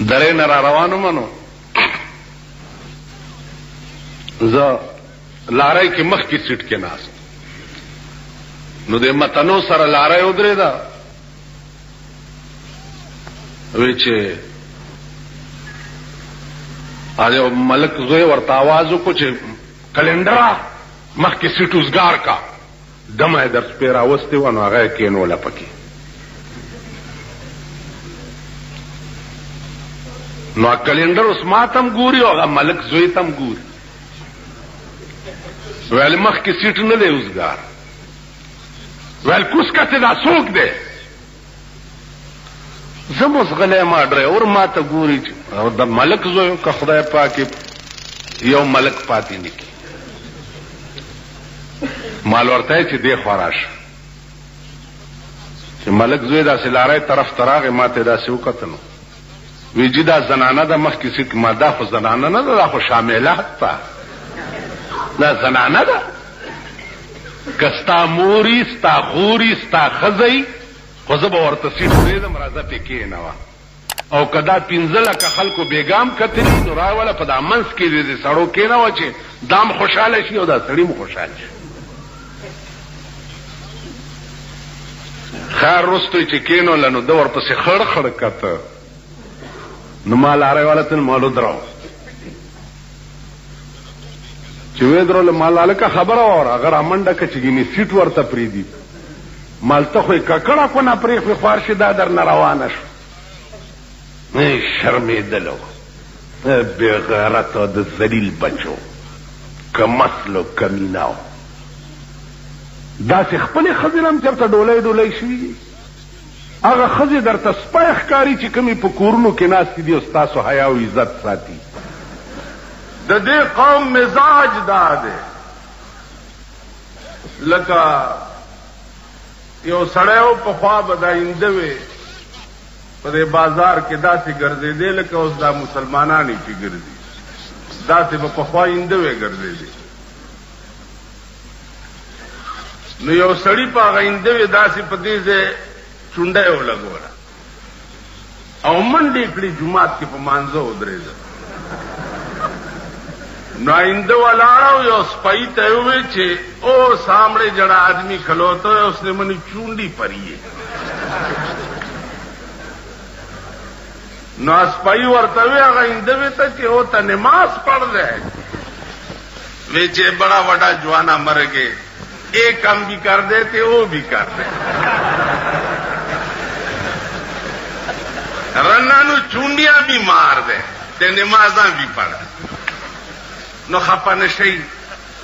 درې نه را روانو منو زه لارۍ کې مخکې سیټ کې ناست نو د متنو سره لارۍ ودرېده وی چې یو ملک زوی ورته آواز وکړو چې کلندره مخکې سیټ وزګار کا دمه یې در سپې راوستې وه نو هغه یې کېنوله پکې نو کلندر اوس ما تم ګوري او هغه ملک زوی تم ګوري ویل مخکې سیټ نه دی وزګار ویل کوس کته دا څوک دی زم اوس غلی ما ډرایور ما ته ګوري او د ملک زوی که خدای پاک یو ملک پاتې نه کړي مال ورته چې دی خوا راشه چې ملک زوی داسې لارۍ طرف ته راغی ما ته داسې وکتل وی جی دا زنانه ده مخکې سیټ ما دا خو زنانه نه ده دا خو شاملات ته دا زنانه ده که ستا موري ستا خوري ستا ښځی خو زه به ورته سیټ پرېږدم راځه پې کښېنوه او که دا 15 لکه خلکو بېګام کتلي نو راوله په دا منځ کې د سړو کښېنوه چې دام خوشحاله شي او دا سړي م خوشحاله شي خیر رستوی چې کښېنوله نو ده ورپسې خړ خړ کته نو ما لارۍ والا ته مالو درو چې وې درو مال هلکه خبره وره هغه رامنډه که چې ګینې سیټ ورته پرېږدي مالته خو یې ککړه کونه پرېښوې خوار شي دا در نه روانه شو شرمېدلو بې غیرته د ذلیل بچو که مسلو کمیناو داسې خپلې ښځې نه هم چېرته ډولۍ ډولۍ شوي دي هغه ښځې درته سپی ښکاري چې کومې په کورونو کې ناستې دي او ستاسو حیا او عزت ساتي د دې قوم مزاج دا دی لکه یو سړی و پخوا به دا اینده وې په دې بازار کې داسې ګرځېدې لکه اوس دا مسلمانانې چې ګرځي داسې به پخوا اینده وې ګرځېدې نو یو سړي په هغه اینده وې داسې په دې ځای چونډه یې ولګوله او منډې کړي جومات کې په مانځه ودرېده نو آئندہ ولاړو یو سپائی ته وې چې او سامنے جڑا آدمی کھلوتا ہے اس نے منی چونڈی پری ہے نو سپائی ورته وې هغه آئندہ وې ته چې او ته نماز پڑھ دے وې چې بڑا وڈا جوانا مر گئے ایک کام بھی کر دیتے وہ بھی کر دے رنانو چونڈیاں بھی مار دے تے نمازاں بھی پڑھ دے نو خپه نشئ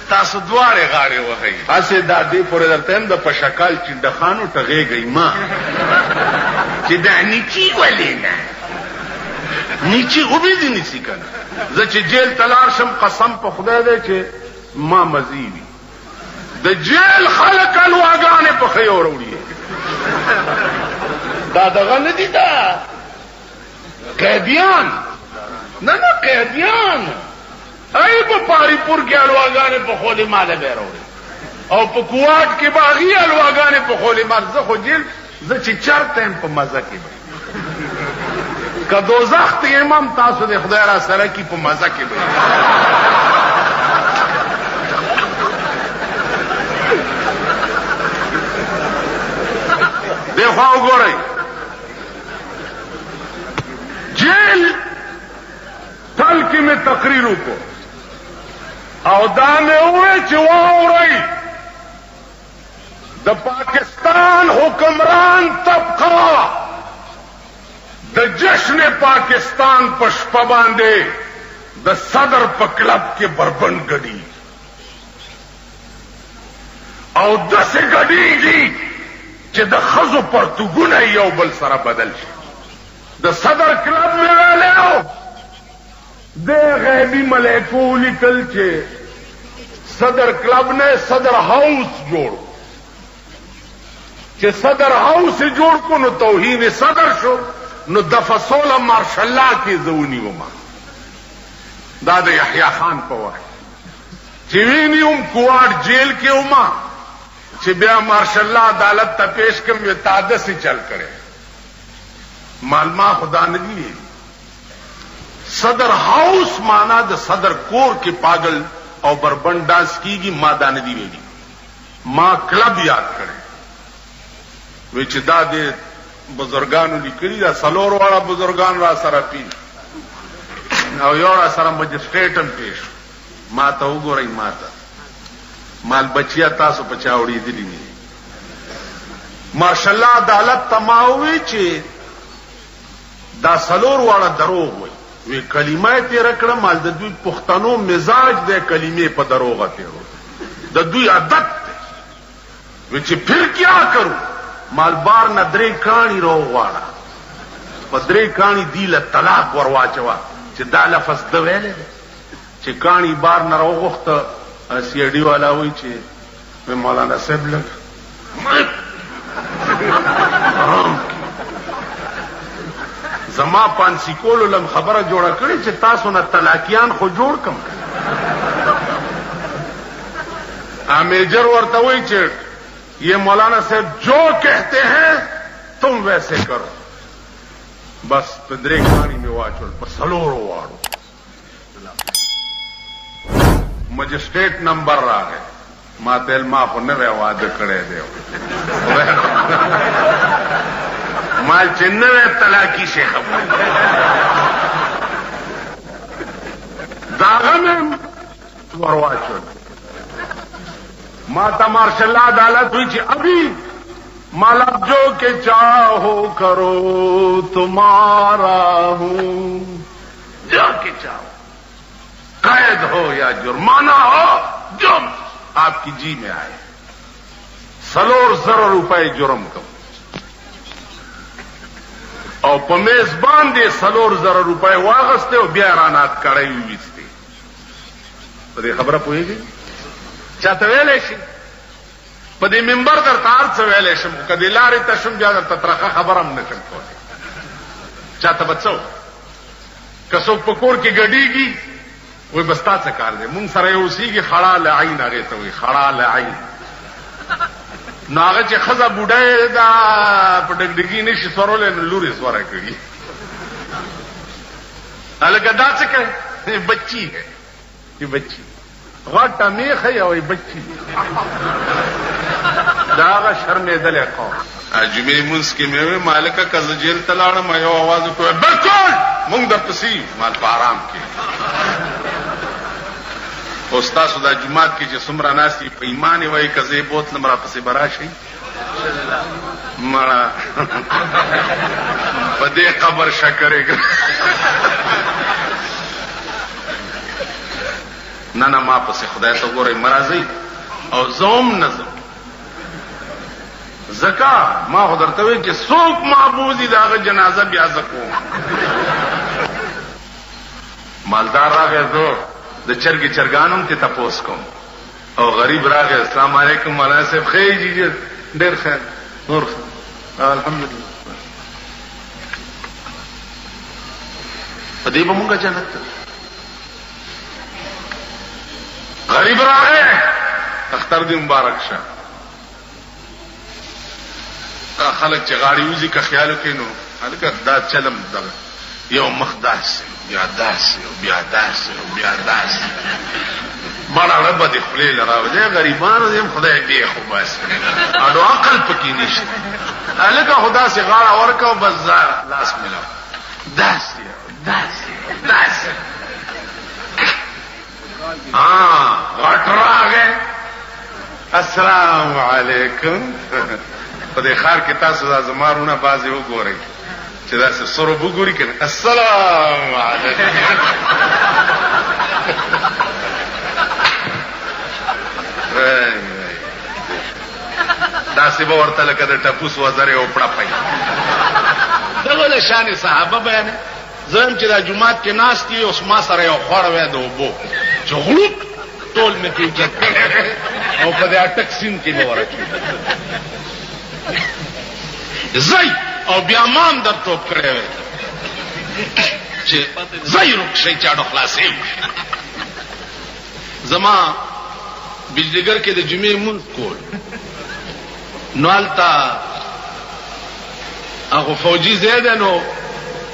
تاسو دواړې غاړې وهئ هسې دا دې پورې درته یم د پشکال چنډخانو ټغېږئ ما چې دا نیچي ولې نه نیچي خو به دې نیسي که نه زه چې جیل ته لاړ شم قسم په خدای دی چې ما مزي وي د جیل خلک الواګانې په ښې وروړي دا دغه نه دي دا قیدیان نه نه قیدیان ای په پاری پور کې الواګانې په خولې ماله به راوړي او په کوواټ کې به هغې الواګانې په خولې مال زه خو جیل زه چې چرته یم په مزه کې به که دوزخ ته یم هم تاسو د خدای را سره کي په مزه کې به دې خوا وګورئ جیل تل کې مې تقریر وکړو او دا مې وویل چې واورئ د پاکستان حکمران طبقه د جشن پاکستان په شپه باندې د صدر په کلب کې بربند ګډي او داسې ګډېږي چې د ښځو پرتوګونه یو بل سره بدل شي د صدر کلب مې ویلی د غیبی ملائکو لیکل چې صدر کلب نے صدر ہاؤس جوڑ چې صدر هاوس جوړ کو نو توهین صدر شو نو دفصول مارشل الله کې زونی وما دا د یحیی خان په وخت چې وینیوم کوارډ جیل کې وما چې بیا مارشل الله عدالت ته پیش کوم یو تاده سي چل کړي مالما خدا نه دی صدر ہاؤس مانا د صدر کور کې پاگل او بربند ډانس کیږي ما دانه دی ویلي ما کلب یاد کړي وی چې دا د بزرګانو لیکلي دا سلور واړه بزرګان را سره پی او یو را سره مجسټریټ هم پیش ما ته وګورئ ما ته مال بچیا تاسو پچاوړي دي نه ماشاءالله عدالت تماوي چې دا سلور واړه دروغ وي وی کلمه تیر کړه مال د دوی پښتنو مزاج د کلمې په دروغه تیرو د دوی عادت وی چې پھر کیا کرو مال بار نه درې کانی رو واړه په درې کانی دی له طلاق ورواچوا چې دا لفظ د ویلې چې کانی بار نه روغخته سی ډی والا وی چې مولانا صاحب لګ زما پانسی کولو لم خبره جوړه کړي چې تاسو نه طلاقیان خو جوړ کم امیجر ورته وی چې یہ مولانا صاحب جو کہتے ہیں تم ویسے کرو بس پدرے کھانی میں واچول پر سلورو واڑو مجسٹریٹ نمبر رہا ہے ما تیل ما خو نوے وعدہ کڑے دیو مال چنوے طلاقی سے خبر داغا میں ورواچول ماتا ماشاءاللہ عدالت ہوئی چی ابھی مالک جو کہ چاہو کرو تمہارا ہوں جو کہ چاہو قید ہو یا جرمانہ ہو جو آپ کی جی میں آئے سلور زر روپے جرم کم اور پمیزبان دے سلور زر روپے واغستے اور بیارانات کڑائی ہوئی تھے تو خبر پوئے گی چاته ویلې شي په دې منبر در تار څه ویلې شم کدی لارې تشم بیا در تطرقه خبرم نشم کولی چاته بچو کڅو پکور کې ګډیږي وای بستا څه کار دی مونږ سره یو سیږي خړا لعین هغه ته وای خړا لعین ناغه چې خزه بوډه دا پټګډګی نشي سورول نو لوري سوره کوي الګا دا څه کوي بچی ہے یہ بچی غټه میخه یوې بچی دا هغه شرمېدلې قوم جمعې منځ کې مې وې مالکه که زه جیل ته لاړم یو اواز وکړ بالکل مونږ درپسې مال په آرام کې او ستاسو دا جومات کې چې څومره ناستي په ایمان یې وایي که زه یې بوتلم راپسې به راشئ مړه په دې قبر شکرې نه نه ما پسې خدای ته ګورئ مرازی او زوم نظم زکا ما خو درته وایي چې څوک معبودي د هغه جنازه بیا زه کوم مالدار راغی زه د چرګې چرګان هم تې تپوس کوم او غریب راغی السلام علیکم مولانا صاحب خیر جی ډېر خیر نور خیر الحمدلله په دې به مونږه جنت ته غریب راغی اختر دی مبارک شه خلک چې غاړي وزي که خیال وکړي نو هلکه دا چلم دغه یو مخ داسې بیا داسې بیا داسې بیا داسې بڑا رب دې خولې لراوځي غریبانو دې خدای دې خو بس اډو عقل پکې نشته هلکه خدا سي غاړه ورکو بس لاس ملاو داسې داسې داسې غټ راغی السلام علیکم په دې خار کې تاسو دا زمارونه بازي وګورئ چې دا څه سره وګورئ کنه السلام علیکم دا څه به ورته لکه د ټپوس وزرې او پړه پي دغه شان صحابه بیان زم چې دا جمعات کې ناس دي اوس ما سره یو خوړ وې د وبو چې غلوک ټول مې پیچت او په دې اٹک سین کې مې ورچو زئی او بیا مان در ټوپ کړې وې چې زئی رخصه چاډو خلاصې زما بجلیګر کې د جمعې مونږ کول نوالتا هغه فوجي زیاده نو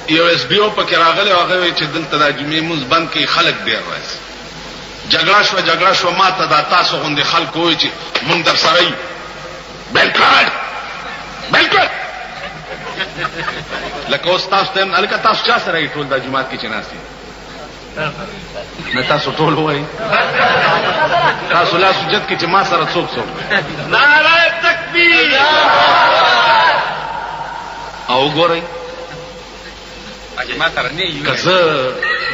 یو اس بی او پکې راغلی او هغه چې دلته د جمعې مونځ بند کې خلک ډېر راځي. جګړه شوه ما ته دا تاسو غوندې خلکو وایي چې مونږ در سره یو. بالکل لکه اوس تاسو ته هلکه تاسو چا سره یې ټول دا جومات کې چې ناست یې نه تاسو ټول وایي تاسو لاس اوچت کړئ چې ما سره څوک نعره تکبیر او وګورئ ما سره نه که زه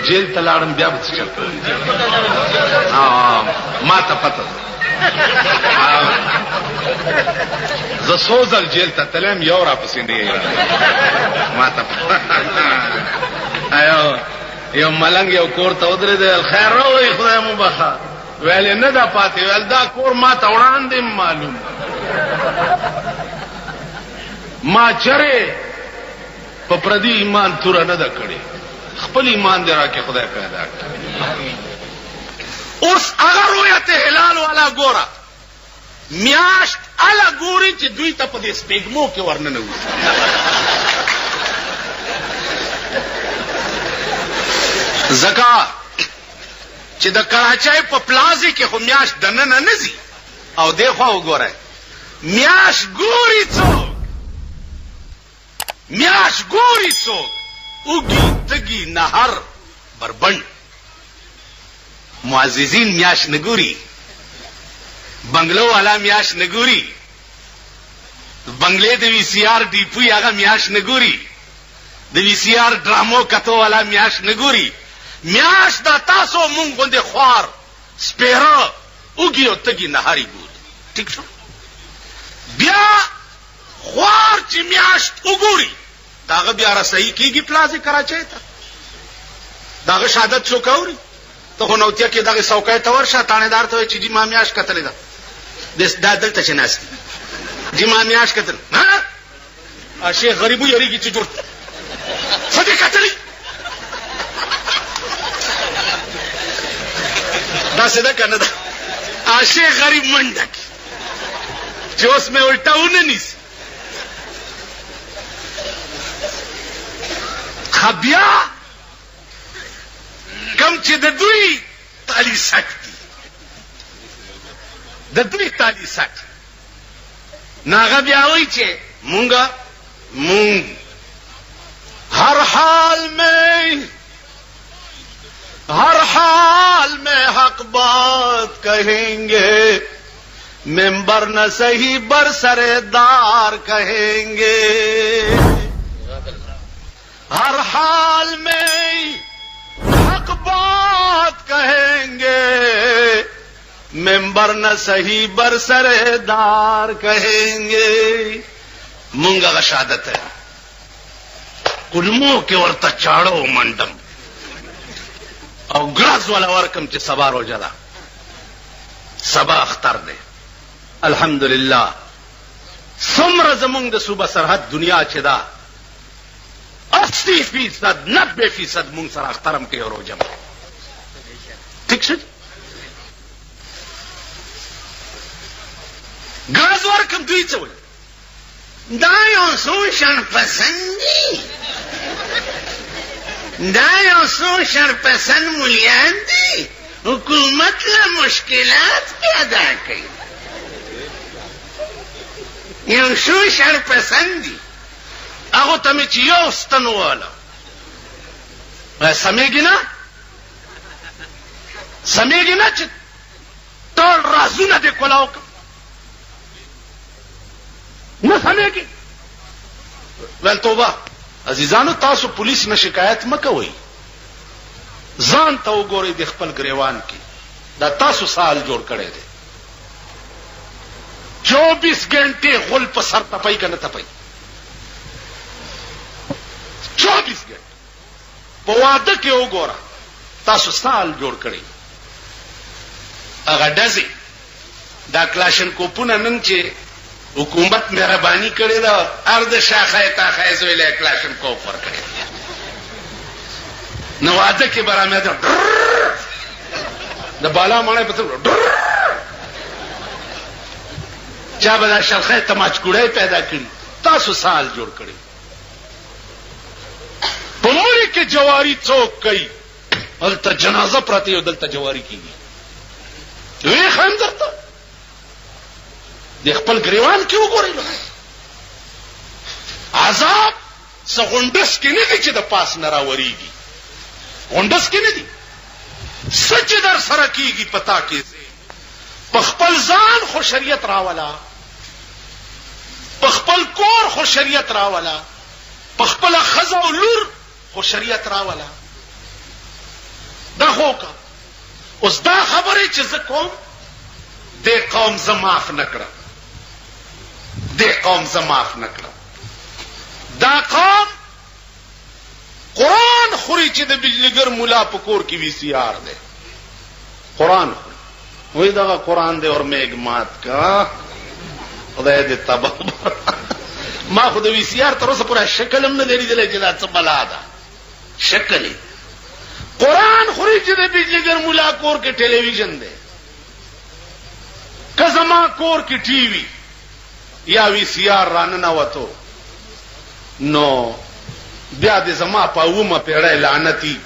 جیل ته لاړم بیا به څه چل کوم ما ته پته زه څو ځل جیل ته تلم یو راپسې نه ما ته یو ملنګ یو کور ته ودرېد خیر راوړئ خدای مو بخا ویل نه دا پاتې ویل دا کور ما ته وړاندې معلوم ما چرې په پردي ایمان توره نه ده کړې خپل ایمان دې راکې خدای پیدا کړ. اوس هغه رؤیت هلال والا ګوره میاشت اله ګوري چې دوی ته په دې سپېږمو کې ورننوځي ځکه چې د کراچۍ په پلازې کې خو میاشت دننه نه ځي او دې خوا وګورئ میاشت ګوري څوک اوږي تږي نهر بربند معززین میاشت نه ګوري بنگلو والا میاشت نه ګوري بنگلې د وی سی آر ډیپوی هغه میاشت نه ګوري د وی سی آر ډرامو کتو والا میاشت نه ګوري میاشت دا تاسو مونږ غوندې خوار سپیره اوږي او تږي نهاري ګوري. ټیک شو بیا خوار چې میاشت وګوري داغه بیا رسایي کیږي پلازې کراچۍ ته داغه شهادت څوک اوري ته خو نوتیا کې دغه څوکۍ ته ورشه تانیدار ته وایي چې جی ما میاشت کتلې ده دا دلته چې ناست دي جی ما میاشت کتل شیخ غریبو یریږي چې جوړ څه دې کتلې داسې ده که نه ده شیخ غریب منډه کې چې اوس مې الټا ونه نیسي بیا کم چې د دوی تالی سټ دي ناغه بیا وایي چې مونږ ہر حال میں حق بات کہیں گے ممبر نہ صحیح برسردار کہیں گے ہر حال میں حق بات کہیں گے ممبر نہ صحیح برسردار کہیں گے مونږه شهادت ہے کلمو کې ورته چاړو منډم او ګراز ولا ورکم چې سبا روزه ده سبا اختر ده الحمدلله څومره زمونږ د صوبه سرحد دنیا چې ده 80% 90% مونږ سره اخترم کې روزه ٹھیک شو ګراز ورکم دوی څه وایي دا یو څو شرپسند ملیان دي حکومت له مشکلات پیدا کوي یو څو شرپسند دي هغه ته مې چې یو ستن واله سمېږي نه چې ټول رازونه دې کولاو نه سمېږي ول توبه عزیزانو تاسو پولیس نه شکایت مکوئ ځان ته وګورئ د خپل ګریوان کې دا تاسو سال جوړ کړی دی 24 घंटे غل په سر تپای کنه تپای 24 घंटे په واده کې وګوره تاسو سال جوړ کړی هغه دزي دا کلاشن کوپونه نن چې حکومت مهرباني کړې ده ارد شاخه تا خایزوي له کلاشن کوپ ور کړی نو واده کې برامه ده د بالا مړې پته چا به شلخه تماچ ګړې پیدا کړی تاسو سال جوړ کړی په کې جواری څوک کوي دلته جنازه پرته یو دلته جواری کیږي وی خان درته د خپل گریوان کې وګورئ عذاب سغونډس کې نه دي چې د پاس نه راوريږي غونډس کې نه دي سچ در سره کیږي پتا کې په خپل ځان خو شریعت راولا په خپل کور خو شریعت راولا په خپل خزه او لور خو شریعت راولا دا خوکا اوس دا خبره چې زه کوم د قوم زماف نکړه د قوم زماف نکړه دا قوم قرآن خوري چې د بجلیګر مولا په کور کې وی سی آر دی قرآن وای دا قرآن دی اور میګ مات کا خدای دې تبا ما خو د وی سی آر تر اوسه پورې شکل هم نه لري دلته چې دا څه بلا ده شکل قرآن خوري چې د بجلیګر مولا کور کې ټلویزیون دی کزما کور کې ټي وي یا وی سی آر رانه وته نو بیا د زما په اومه پیړۍ لعنتی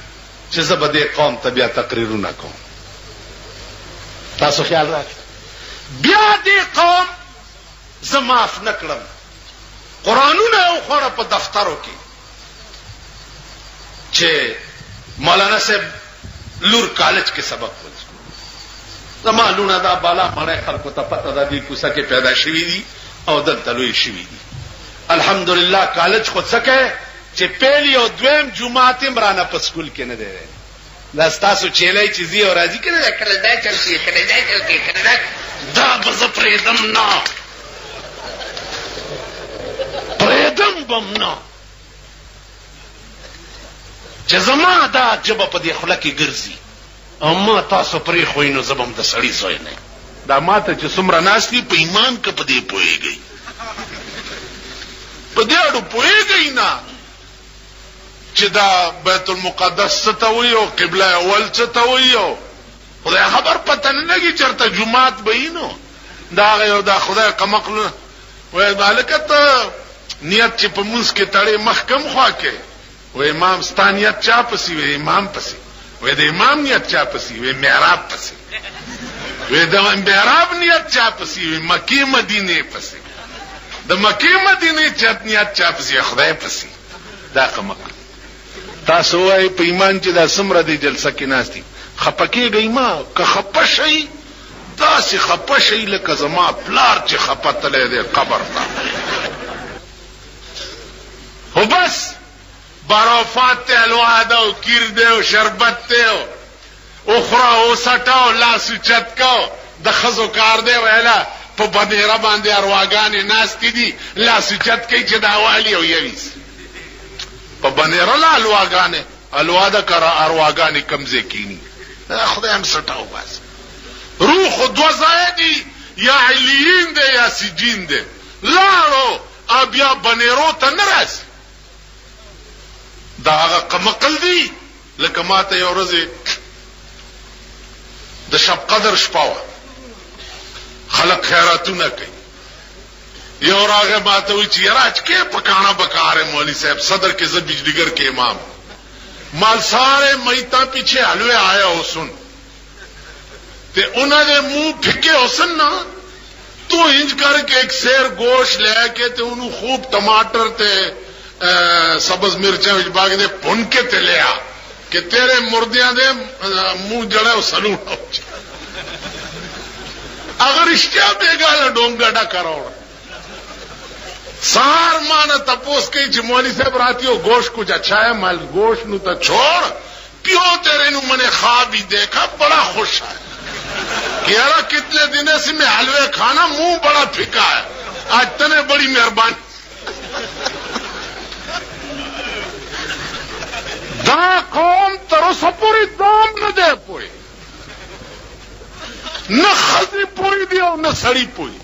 چې زه به د قوم ته بیا تقریرونه کوم تاسو خیال راکړئ بیا د قوم زه معاف نه کړم قرآنونه یو خوړه په دفترو کې چې مولانا صاحب لور کالج کې سبق وایي زما لونه دا بالا مړی خلکو ته پته ده دې کوڅه کې پیدا شوي دي او دلته لوی شوي دي الحمدلله کالج خو څه کوي چې پیلی او دویم جمعات امرانه په سکول کې نه دی دا ستاسو چیلای چې زی او راضی کړي کله دا چلتي کله دا چلتي کله دا بز پریدم نه پریدم بم نه چې زما دا جبه په دې خله کې ګرځي او ما تاسو پرې خوینو زبم د سړی زوی نه دا ماته چې څومره ناشتي په ایمان کې په دې پويږي په دې اړه پويږي نه چې دا بیت المقدس څه ته وي او قبله اول څه ته وي او خدای خبر پته نه لګي چرته جمعات بینو دا یو دا خدای قمقل وای مالکت نیت چې په موږ کې تړي محکم خوا کې و امام ستانیت چا پسی و امام پسی و د امام نیت چا پسی و محراب پسی و د محراب نیت چا پسی و مکی مدینه پسی د مکی مدینه چت نیت چا پسی خدای پسی دا قمقل تاسو وای په ایمان چې دا سمره دی جلسه کې ناشتي خپکیږي ما که خپشي تاسو خپشي لکه زما پلار چې خپتلې دی قبر ته خو بس برافات ته الوعده او کیر دی او شربت ته او اخرى او سټاو لاس چتکاو د خزو کار دی ویلا په بدیره باندې ارواګانې ناشتي دي لاس چت کوي چې دا والی او یويس په بنیره لا الواګانې الواده کرا ارواګانې کمزې کینی خدای هم سټاو بس روح دو زایدی یا علیین دی یا سجین دی لاړو بیا بنیرو ته نرس دا هغه قمقل دی لکه ماته یو ورځ د شب قدر شپه خلق خیراتونه کوي یو راغه ماته وی چې راج کې پکانا بکاره مولوی صاحب صدر کے زب بجلیگر کے امام مال سارے میتا پیچھے حلوے آیا حسن تے انہوں نے منہ پھکے حسن نا تو انج کر کے ایک سیر گوشت لے کے تے انہوں خوب ٹماٹر تے سبز مرچیں وچ باغ دے بھن کے تے لیا کہ تیرے مردیاں دے منہ جڑے او سلون ہو اگر اشتیا بیگا ڈونگا ڈا کروڑ سار مانا تپوس کئی چې مولوی صاحب راتی ہو گوشت کچھ اچھا ہے مال گوشت نو تا چھوڑ پیو تیرے نو میں نے خواب ہی دیکھا بڑا خوش ہے کہ یارا کتنے دن سے میں حلوے کھانا منہ بڑا پھکا ہے آج تنے بڑی مہربانی دا قوم ترو سپوری دام نہ دے پوئی نہ خزی پوئی دی اور نہ سڑی پوئی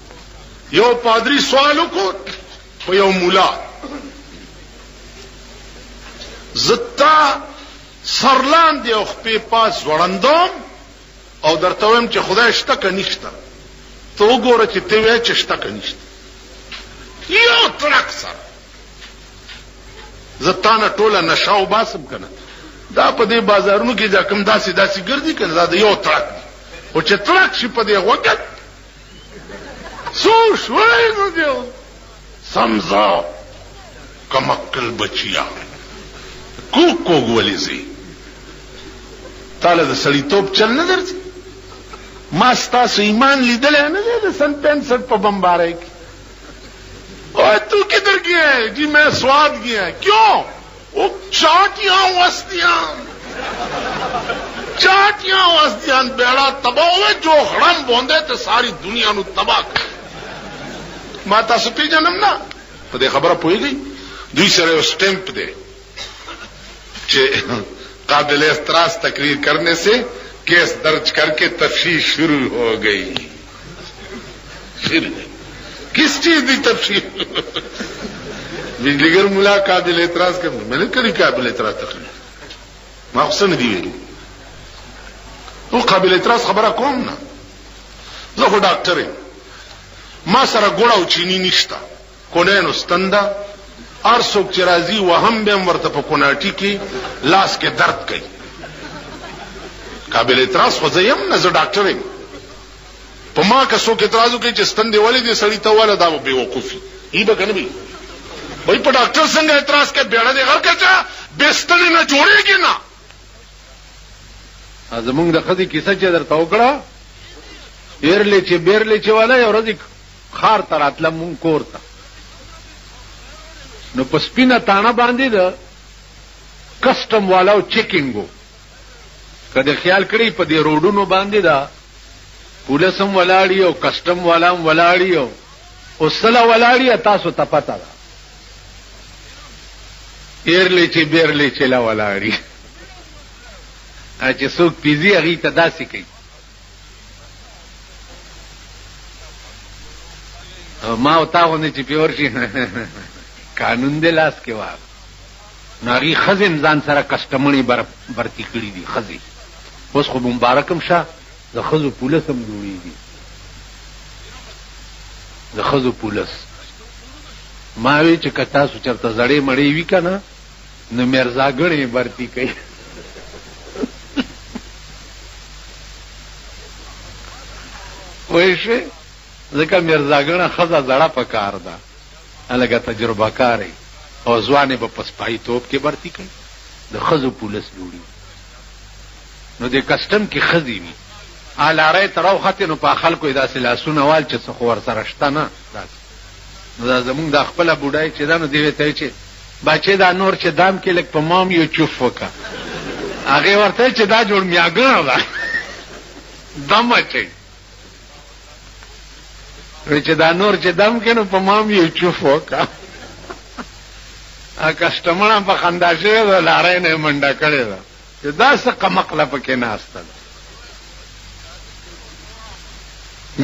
یو پادری سوالو کو یو مولا زتا سرلان دی او خپې پاس وړندوم او درته وایم چې خدای شته که نشته ته وګوره چې ته وایې چې شته که نشته یو ترک سره زه تانه ټوله نشه وباسم که نه. دا په دې بازارونو کې دا کوم داسې ګرځي که نه، دا د یو تړک دی، خو چې تړک شي په دې غوږت څو شوی نو دی سمزا کمکل بچیا کوک ولی زی تاله د سړیتوب چل نه درځي. ما ستاسو ایمان لیدلی نه دی د سن 65 په بمبارۍ کې. اور تو کدھر گیا ہے؟ جی میں سواد گیا ہے. کیوں؟ وہ چاٹیاں وستیاں بیڑا تباہ ہوئے جو خڑم بوندے تے ساری دنیا نو تباہ کر. ما تاسو پیژنم نه په دې خبره پوهیږئ. دوی سره یو سٹیمپ دی چې قابل اعتراض تقریر کرنے سے کیس درج کر کے تفتیش شروع ہو گئی. کس چیز کی تفتیش؟ بجلیگر ملا قابل اعتراض کر میں نے کری قابل اعتراض تقریر ما حسن دی ویلی وہ قابل اعتراض خبره کوم نه. زه خو ډاکټر یم، ما سره ګوړه او چینی نشته، کونینو ستنده هر څوک چې راځي وهم به هم ورته په کوناټي کې لاس کې درد کوي. قابل اعتراض خو زه یم نه، زه ډاکټر یم. په ما که څوک اعتراض وکړي چې ستندې ولې دې سړي ته واله، دا به بېوقوفي ای به که نه وي. وایي په ډاکټر څنګه اعتراض کوي؟ بیړه دې غر که چا بسترې نه جوړېږي نه. زمونږ د ښځې کیسه چې درته وکړه، ایرلی چې بیرلی چې والا یو ورځې ښار ته راتله مونږ کور ته، نو په سپینه تانه باندې د کسټم والاو چیکینګ و. که د خیال کړی په دې روډونو باندې دا پولیس هم ولاړي او کسټم والا هم ولاړي او اوسله ولاړي، تاسو ته پته ده. ایرلی چې بیرلی چې لا ولاړي چې څوک پیزي هغې ته داسې کوي. ما او تا غوندې چې پې ورشي قانون دې لاس کې واغ نو هغې ښځې هم ځان سره کسټمڼې برتي کړي دي ښځې. اوس خو مبارک هم شه د ښځو پولس هم جوړېږي، د ښځو پولس. ما وی چې که تاسو چېرته زړې مړې وي که نه نو میرزاګڼې برتي کوي. پوه شوې؟ ځکه میرزاګڼه ښځه زړه په کار ده، هلکه تجربه کاری او ځوانې به په سپایي توب کې برتي کوي. د ښځو پولس جوړي نو د کسټم کې ښځې وي لارۍ ته راوختې نو په خلکو یې داسې لاسونه وال چې څه خو ورسره شته نه. نو دا زمونږ دا خپله بوډۍ چې ده نو دې ورته وایي چې باچې دا نور چې دام کې لږ په مام یو چوف وکړه. هغې ورته وایي چې دا جوړ میاګڼه ده دم اچوي. چې دا نور چې دم کې نو په مام یو چوف وکړه. کسټمره په خندا شوې ده، لارۍ نه یې منډه کړې ده چې دا څه قمقله پکې ناسته ده.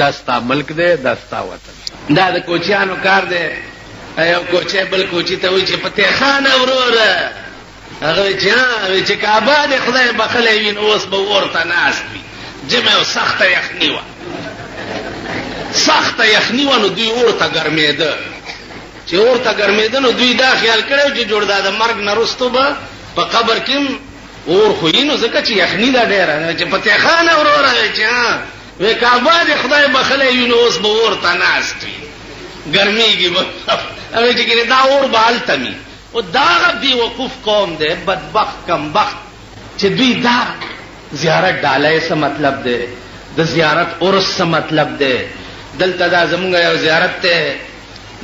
دا ستا ملک دی، دا ستا وطن. دا د کوچیانو کار دی. یو کوچی بل کوچي ته وایي چې فتح خان وروره، هغه وایي چې کعبه د خدای بخلی وي نو اوس به اور ته ناست وي. جمع یو سخته یخني وه، سخته یخني وه، نو دوی اور ته ګرمېده. چې اور ته ګرمېده نو دوی دا خیال کړی چې جوړ دا د مرګ نه وروستو به په قبر کې اور خو وي، نو ځکه چې یخني ده ډېره. چې فتح خان وروره چې وی کعبه د خدای بخلی وي نو اوس به اور ته ناست وي، ګرمېږي به. وایي چې ګینې دا اور به هلته وي. او دا هغه بېوقوف قوم دی، بدبخت کمبخت، چې دوی دا زیارت ډالۍ څه مطلب دی، د زیارت عرس څه مطلب دی. دلته دا زمونږ یو زیارت دی،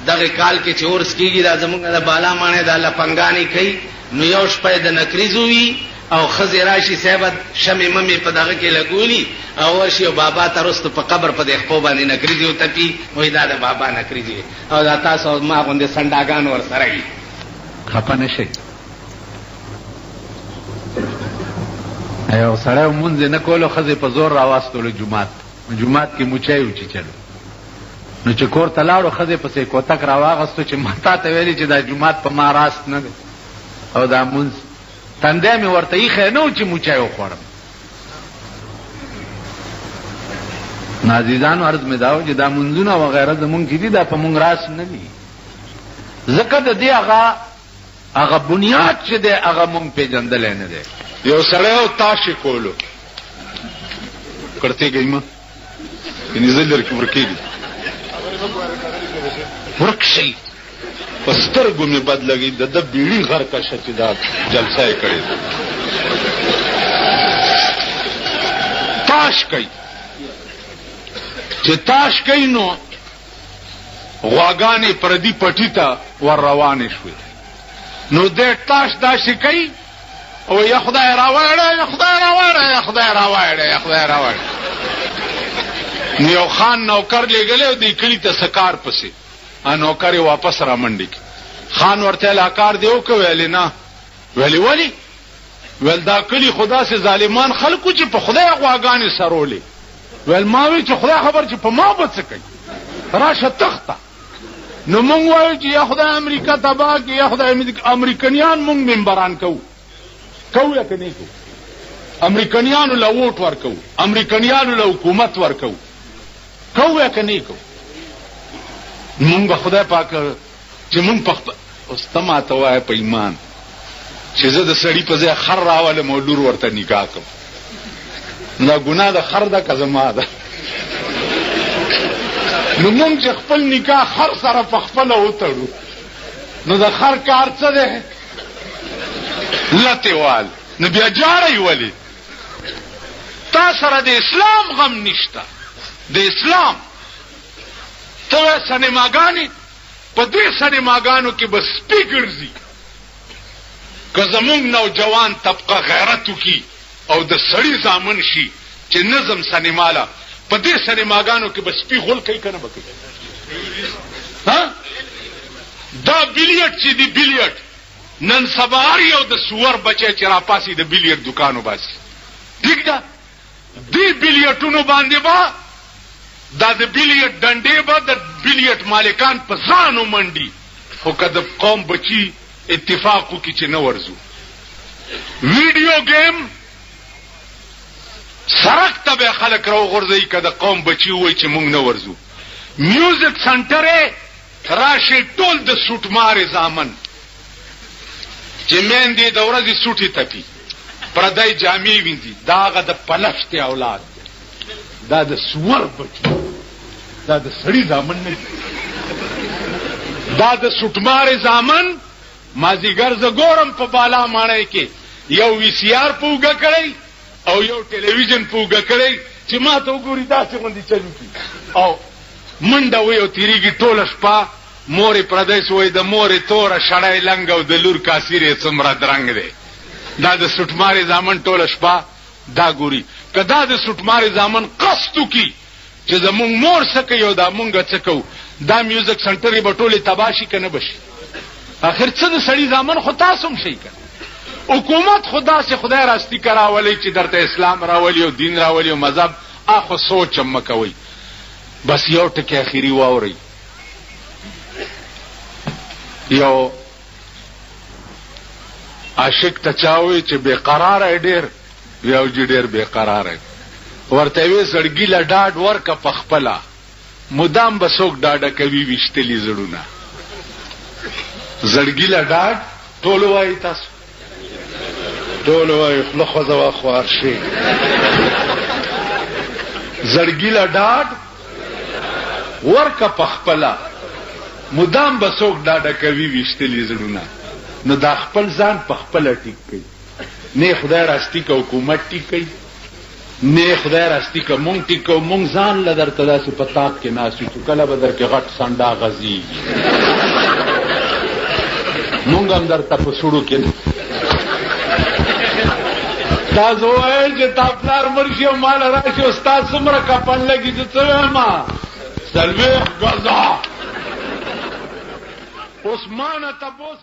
دغه کال کې چې عرس کېږي دا زمونږ د بالا ماڼۍ دا لپنګانې کوي، نو یو شپه یې د نکریزو وي او ښځې راشي صاحبه شمې ممې په دغه کې لګولي او ورشي او بابا ته رستو په قبر په دې خپو باندې نکریزې وتپي، وایي دا د بابا نکریزې او دا تاسو ما غوندې سنډاګان ورسره وي. خفه نه شئ. یو سړی مونځ نه کولو، ښځې په زور راواستولو جومات کې موچی وچیچلو. نو چې کور ته لاړو ښځې پسې کوتک راواغستو چې ما تا ته ویلي چې دا جومات په ما راست نه دی او دا مونځ تندی مې ورته ایښی نه و چې موچی وخوړم. نو عزیزانو عرض مې دا و چې دا مونځونه وغیره زمونږ چې دي دا په مونږ راست نه دي، ځکه د دې هغه هغه بنیاد چې دی هغه مونږ پیژندلی نه دی. یو سړی او تاشې کولو کړتې گئی ما یعنی زه لرې ورکېږي ورک شي په سترګو مې بد لګي د ده بیړي غر کشه چې دا جلسه یې کړې ده. تاش کوي چې تاش کوي نو غواګانې پردي پټي ته ور روانې شوې نو دې تاش داسې کوي او یا خدای راوړه یا خدای راوړه یا خدای راوړه یا خدای راوړه. نو یو خان نوکر لېږلی او دې کلي ته سکار پسې نوکر یې واپس را منډې کړي. خان ورته لا کار دی وکړه ویلې نه. ویلې ولې؟ ویل دا کلي خو داسې ظالمان خلکو چې په خدای غواګانې سرولې. ویل ما وی چې خدای خبر چې په ما به څه کوي راشه تخته. نو مونږ وایو چې یا خدای امریکا تباه کړي یا خدای امریکنیان مونږ ممبران کوو یا که نه کوو. امریکنیانو له ووټ ورکوو امریکنیانو له حکومت ورکوو کوو یا که نه کوو. مونږ به خدای پاک چې مونږ په اوس ته ماته وایه په ایمان چې زه د سړي په ځای خر راولم او لور ورته نکاح کوم نو دا ګناه د خر ده که زما ده. نو مونږ چې خپل نکاح خر سره په خپله وتړو نو د خر کار څه دی؟ لتې وال. نو بیا جاړئ ولې؟ تا سره د اسلام غم نشته. د اسلام ته وایې سینماګانې په دې سینماګانو کې به سپي ګرځي. که زمونږ نوجوان طبقه غیرت وکړي او د سړي زامن شي چې نظم سینماله په دې سینماګانو کې به سپي غول کوي که نه به کوي؟ دا بیلیټ چې دی بیلیټ نن سبا هر یو د سور بچی چې راپاسي د بیلیټ دکان وباسي. ټیک ده دې بیلیټونو باندې به دا د بیلیټ ډنډې به د بیلیټ مالکان په ځان ومنډي خو که د قوم بچي اتفاق وکړي چې نه ورځو. ویډیو گیم سرک ته به خلک راوغورځوي که د قوم بچي ووایي چې مونږ نه ورځو. میوزیک سنټر یې راشي ټول د سوټمارې زامن چې میندې د ورځې سوټې تپي پردی جامې وینځي دا هغه د پلشتې اولاد دی. دا د سور بچي دا د سړي زامن نه دي. دا د سوټمارې زامن مازیګر زه ګورم په بالا ماڼۍ کې یو وی سی آر په اوږه کړی او یو ټلویزیون په اوږه کړی چې ما ته وګوري داسې غوندې چلو کړي او منډه وی او تېرېږي ټوله شپه. مورې پردی سوی د مورې توره شړی لنګ او د لور کاسیر یې څومره درنګ دی. دا د سوټمارې زامن ټوله شپه دا ګوري. که دا د سوټمارې زامن قصد وکړي چې زمونږ مور څه کوي او دا مونږ څه کوو دا میوزیک سنټر یې به ټولې تباه شي که نه به شي؟ آخر څه د سړي زامن خو تاسو هم شئ که حکومت خو داسې خدای راستی که راولئ چې درته اسلام راولي او دین راولي او مذهب خو سوچ هم مه کوئ. بس یو ټکې اخري واورئ. یو عاشق ته چا وایي چې بېقراره ډېر یو چې ډېر بېقراره ورته یې وایي زړګي له ډاډ ورکه په خپله مدام به څوک ډاډه کوي ویشتلي زړونه. زړګي له ډاډ ټول وایي تاسو ټول وایي خوله خوځوه خوار شي. زړګي له ډاډ ورکه په خپله مدام به څوک ډاډه کوي ویشتلي زړونه. نو دا خپل ځان په خپله ټیک کوي. نه خدای راستی که حکومت ټیک کوي نه خدای راستی که مونږ ټیک کوو. مونږ ځان له درته داسې په تاق کې ناست یو چې کله به در کې غټ سنډا غځېږي مونږ هم درته په سوړو کې تاسو وایئ چې تا پلار مړ شي او ماله راشي او ستا څومره کفن لګي زه څه وایم 40 غزه اوس ما نه تپوس